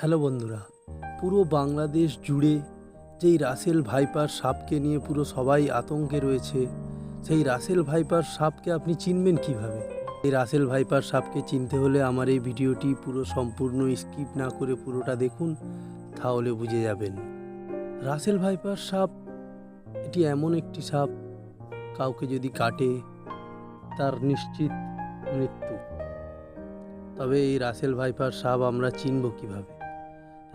Hello বন্ধুরা, পুরো বাংলাদেশ জুড়ে যেই রাসেল ভাইপার সাপকে নিয়ে পুরো সবাই আতঙ্কে রয়েছে, সেই রাসেল ভাইপার সাপকে আপনি চিনবেন কিভাবে? এই রাসেল ভাইপার সাপকে চিনতে হলে আমার এই ভিডিওটি পুরো সম্পূর্ণ স্কিপ না করে পুরোটা দেখুন, তাহলে বুঝে যাবেন। রাসেল ভাইপার সাপ এটি এমন একটি সাপ, কাউকে যদি কাটে তার নিশ্চিত মৃত্যু। তবে এই রাসেল ভাইপার সাপ আমরা চিনব কিভাবে?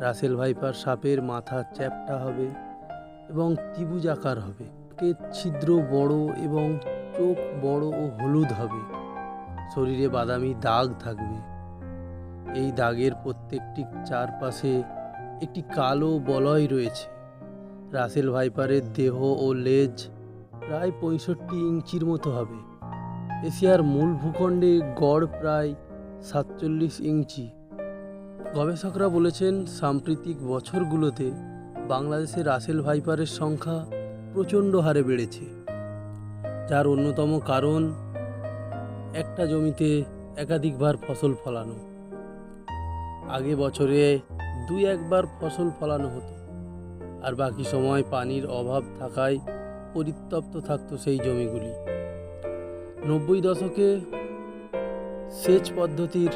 রাসেল ভাইপার সাপের মাথা চ্যাপ্টা হবে এবং ত্রিভুজ আকার হবে, পেটের ছিদ্র বড় এবং চোখ বড় ও হলুদ হবে, শরীরে বাদামি দাগ থাকবে। এই দাগের প্রত্যেকটি চারপাশে একটি কালো বলয় রয়েছে। রাসেল ভাইপারের দেহ ও লেজ প্রায় 65 ইঞ্চির মতো হবে। এশিয়ার মূল ভূখণ্ডে গড় প্রায় 47 ইঞ্চি। গবেষকরা বলেছেন, সাম্প্রতিক বছরগুলোতে বাংলাদেশে রাসেল ভাইপারের সংখ্যা প্রচণ্ড হারে বেড়েছে, যার অন্যতম কারণ একটা জমিতে একাধিকবার ফসল ফলানো। আগে বছরে 2-1 বার ফসল ফলানো হতো, আর বাকি সময় পানির অভাব থাকায় পরিত্যক্ত থাকতো সেই জমিগুলি। 90 দশকে সেচ পদ্ধতির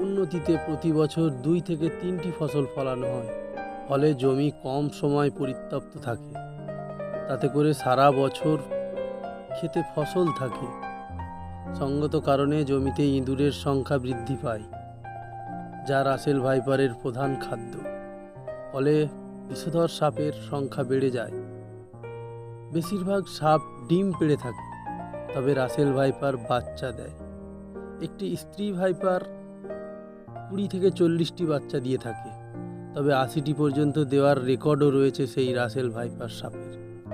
উন্নতিতে প্রতি বছর 2 থেকে 3টি ফসল ফলানো হয়, ফলে জমি কম সময় পরিত্যক্ত থাকে। তাতে করে সারা বছর খেতে ফসল থাকে। সঙ্গত কারণে জমিতে ইঁদুরের সংখ্যা বৃদ্ধি পায়, যা রাসেল ভাইপারের প্রধান খাদ্য। ফলে বিষধর সাপের সংখ্যা বেড়ে যায়। বেশিরভাগ সাপ ডিম পেড়ে থাকে, তবে রাসেল ভাইপার বাচ্চা দেয়। একটি স্ত্রী ভাইপার 20 থেকে 40টি বাচ্চা দিয়ে থাকে, তবে 80টি পর্যন্ত দেওয়ার রেকর্ডও রয়েছে সেই রাসেল ভাইপার সাপের।